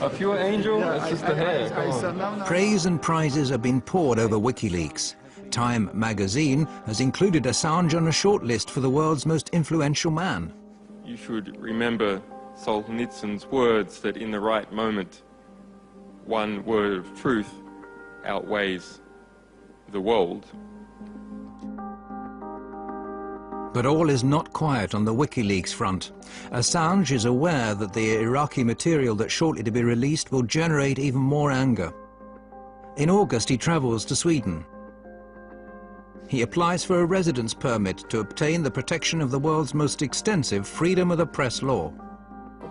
If you're an angel, it's just the hair. Praise and prizes have been poured over WikiLeaks. Time magazine has included Assange on a shortlist for the world's most influential man. You should remember Solzhenitsyn's words that in the right moment, one word of truth outweighs the world. But all is not quiet on the WikiLeaks front. Assange is aware that the Iraqi material that's shortly to be released will generate even more anger. In August, he travels to Sweden. He applies for a residence permit to obtain the protection of the world's most extensive freedom of the press law.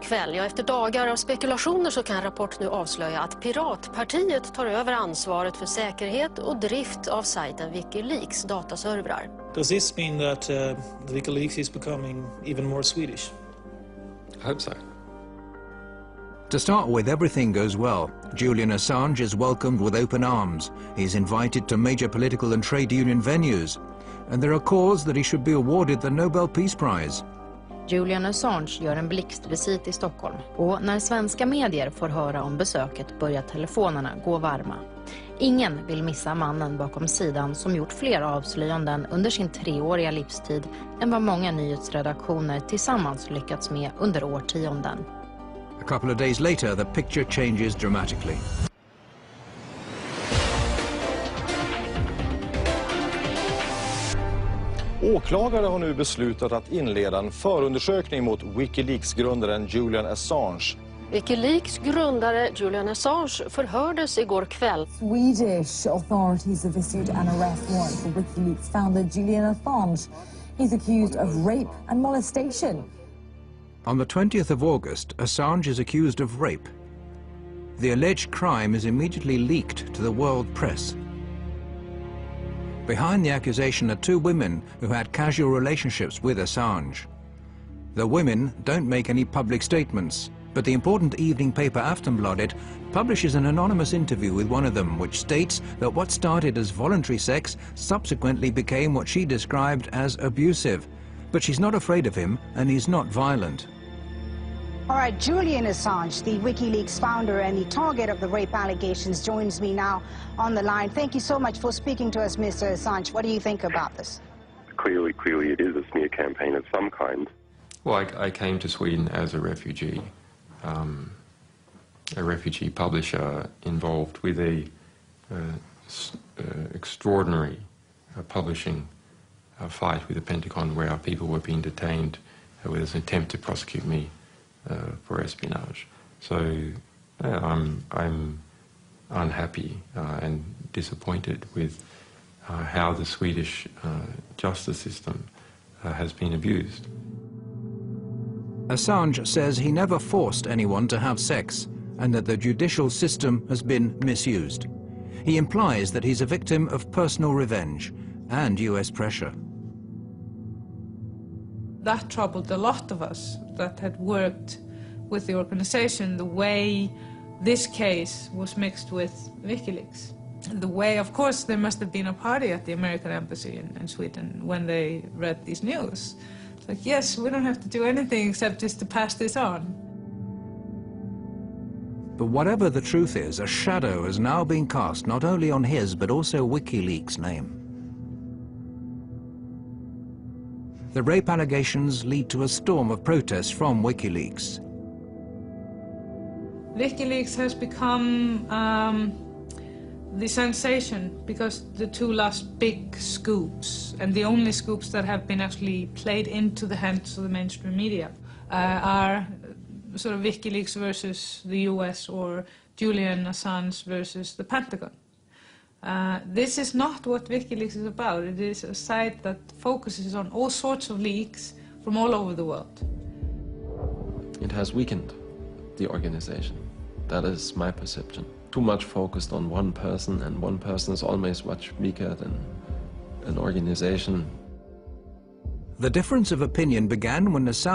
Efter dagar av spekulationer så kan rapport nu avslöja att Piratpartiet tar över ansvaret för säkerhet och drift av sajten Wikileaks dataservrar. Does this mean that Wikileaks is becoming even more Swedish? I hope so. To start with, everything goes well. Julian Assange is welcomed with open arms. He's invited to major political and trade union venues. And there are calls that he should be awarded the Nobel Peace Prize. Julian Assange gör en blixtvisit i Stockholm. Och när svenska medier får höra om besöket börjar telefonerna gå varma. Ingen vill missa mannen bakom sidan som gjort fler avslöjanden under sin 3-åriga livstid än vad många nyhetsredaktioner tillsammans lyckats med under årtionden. A couple of days later, the picture changes dramatically. Åklagare har nu beslutat att inleda en förundersökning mot Wikileaks-grundaren Julian Assange. Wikileaks grundare Julian Assange förhördes igår kväll. Swedish authorities have issued an arrest warrant for Wikileaks founder Julian Assange. He's accused of rape and molestation. On the 20th of August, Assange is accused of rape. The alleged crime is immediately leaked to the world press. Behind the accusation are 2 women who had casual relationships with Assange. The women don't make any public statements, but the important evening paper Aftonbladet publishes an anonymous interview with one of them, which states that what started as voluntary sex subsequently became what she described as abusive. But she's not afraid of him, and he's not violent. All right, Julian Assange, the WikiLeaks founder and the target of the rape allegations, joins me now on the line. Thank you so much for speaking to us, Mr. Assange. What do you think about this? Clearly it is a smear campaign of some kind. Well, I came to Sweden as a refugee publisher involved with a extraordinary publishing fight with the Pentagon where our people were being detained with an attempt to prosecute me for espionage. So I'm unhappy and disappointed with how the Swedish justice system has been abused. Assange says he never forced anyone to have sex and that the judicial system has been misused. He implies that he's a victim of personal revenge and US pressure. That troubled a lot of us that had worked with the organization, the way this case was mixed with WikiLeaks. The way, of course, there must have been a party at the American embassy in Sweden when they read these news. It's like, yes, we don't have to do anything except just to pass this on. But whatever the truth is, a shadow has now been cast not only on his but also WikiLeaks' name. The rape allegations lead to a storm of protests from WikiLeaks. WikiLeaks has become the sensation because the 2 last big scoops, and the only scoops that have been actually played into the hands of the mainstream media, are sort of WikiLeaks versus the US or Julian Assange versus the Pentagon. This is not what WikiLeaks is about. It is a site that focuses on all sorts of leaks from all over the world. It has weakened the organization. That is my perception. Too much focused on one person, and one person is always much weaker than an organization. The difference of opinion began when Assange